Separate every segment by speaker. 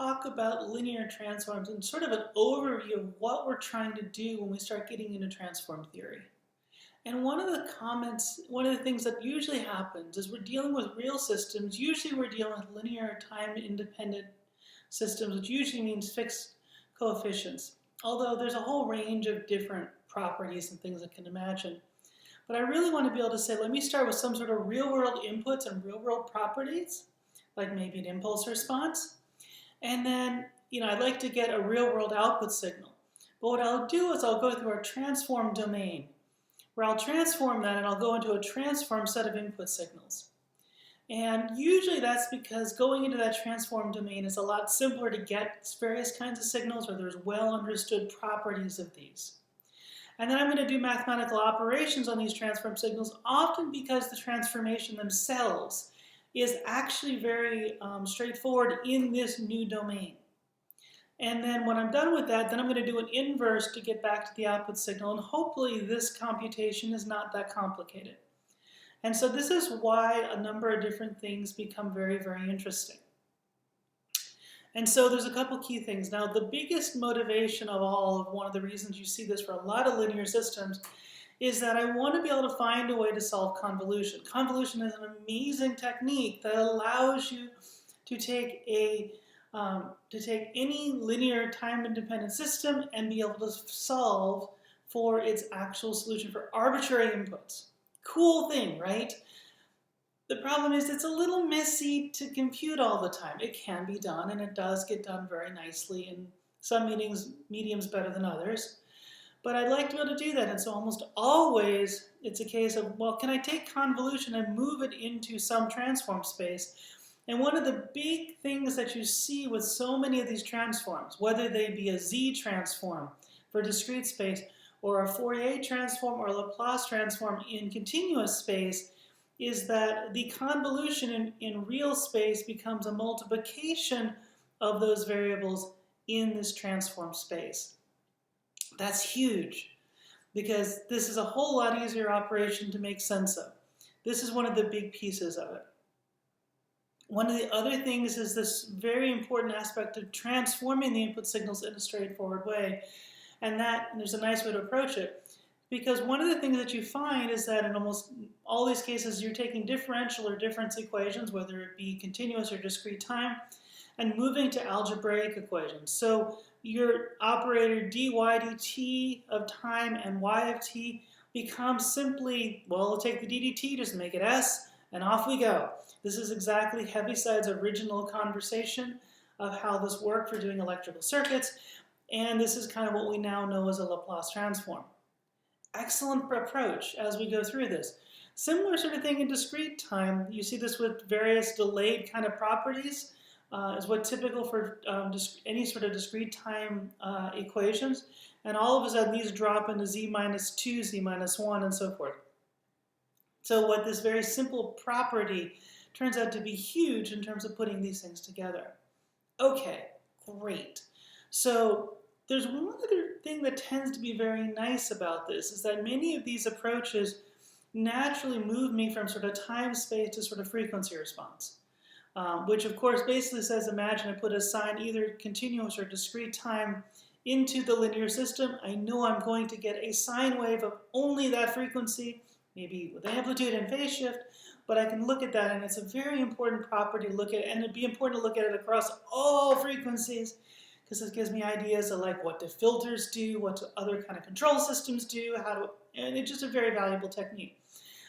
Speaker 1: talk about linear transforms and sort of an overview of what we're trying to do when we start getting into transform theory. And one of the things that usually happens is we're dealing with real systems. Usually we're dealing with linear time-independent systems, which usually means fixed coefficients. Although there's a whole range of different properties and things I can imagine. But I really want to be able to say, let me start with some sort of real-world inputs and real-world properties, like maybe an impulse response. And then, I'd like to get a real-world output signal. But what I'll do is I'll go through our transform domain, where I'll transform that and I'll go into a transform set of input signals. And usually that's because going into that transform domain is a lot simpler to get various kinds of signals, or there's well understood properties of these. And then I'm going to do mathematical operations on these transform signals, often because the transformation themselves is actually very straightforward in this new domain. And then when I'm done with that, then I'm going to do an inverse to get back to the output signal, and hopefully this computation is not that complicated. And so this is why a number of different things become very, very interesting. And so there's a couple key things. Now, the biggest motivation of all, of one of the reasons you see this for a lot of linear systems, is that I want to be able to find a way to solve convolution. Convolution is an amazing technique that allows you to take any linear time-independent system and be able to solve for its actual solution for arbitrary inputs. Cool thing, right? The problem is it's a little messy to compute all the time. It can be done, and it does get done very nicely in some mediums better than others. But I'd like to be able to do that, and so almost always it's a case of, well, can I take convolution and move it into some transform space? And one of the big things that you see with so many of these transforms, whether they be a Z transform for discrete space, or a Fourier transform or a Laplace transform in continuous space, is that the convolution in real space becomes a multiplication of those variables in this transform space. That's huge, because this is a whole lot easier operation to make sense of. This is one of the big pieces of it. One of the other things is this very important aspect of transforming the input signals in a straightforward way. And there's a nice way to approach it. Because one of the things that you find is that in almost all these cases, you're taking differential or difference equations, whether it be continuous or discrete time, and moving to algebraic equations. So your operator dy dt of time and y of t becomes simply, well, we'll take the ddt, just make it s, and off we go. This is exactly Heaviside's original conversation of how this worked for doing electrical circuits. And this is kind of what we now know as a Laplace transform. Excellent approach as we go through this. Similar sort of thing in discrete time. You see this with various delayed kind of properties, is what typical for any sort of discrete time equations. And all of a sudden these drop into z minus 2, z minus 1, and so forth. So what this very simple property turns out to be huge in terms of putting these things together. Okay, great. So there's one other thing that tends to be very nice about this, is that many of these approaches naturally move me from sort of time space to sort of frequency response, which of course basically says, imagine I put a sine either continuous or discrete time into the linear system. I know I'm going to get a sine wave of only that frequency, maybe with amplitude and phase shift, but I can look at that, and it's a very important property to look at, and it'd be important to look at it across all frequencies, because it gives me ideas of like what do filters do, what do other kind of control systems do, and it's just a very valuable technique.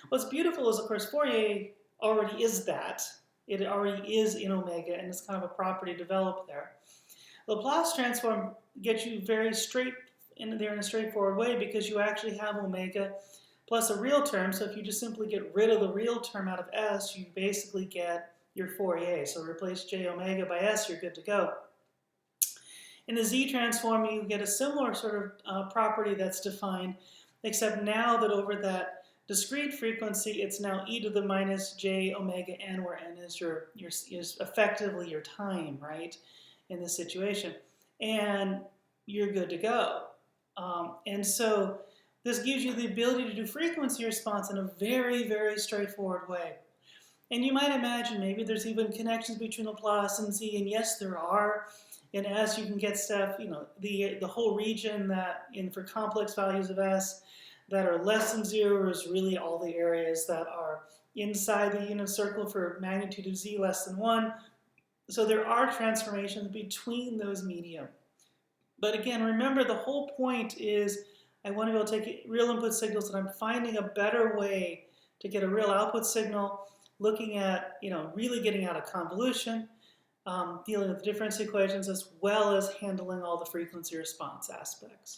Speaker 1: What's beautiful is, of course, Fourier already is that. It already is in omega, and it's kind of a property developed there. Laplace transform gets you very straight in there in a straightforward way, because you actually have omega plus a real term. So if you just simply get rid of the real term out of S, you basically get your Fourier. So replace j omega by S, you're good to go. In the Z transform, you get a similar sort of property that's defined, except now that over that discrete frequency, it's now e to the minus j omega n, where n is is effectively your time, right, in this situation. And you're good to go. And so this gives you the ability to do frequency response in a very, very straightforward way. And you might imagine maybe there's even connections between Laplace and Z, and yes, there are. And as you can get stuff, the whole region that for complex values of S that are less than 0 is really all the areas that are inside the unit circle for magnitude of Z less than 1. So there are transformations between those medium. But again, remember the whole point is I want to be able to take real input signals, and I'm finding a better way to get a real output signal, looking at, really getting out of convolution, dealing with the difference equations, as well as handling all the frequency response aspects.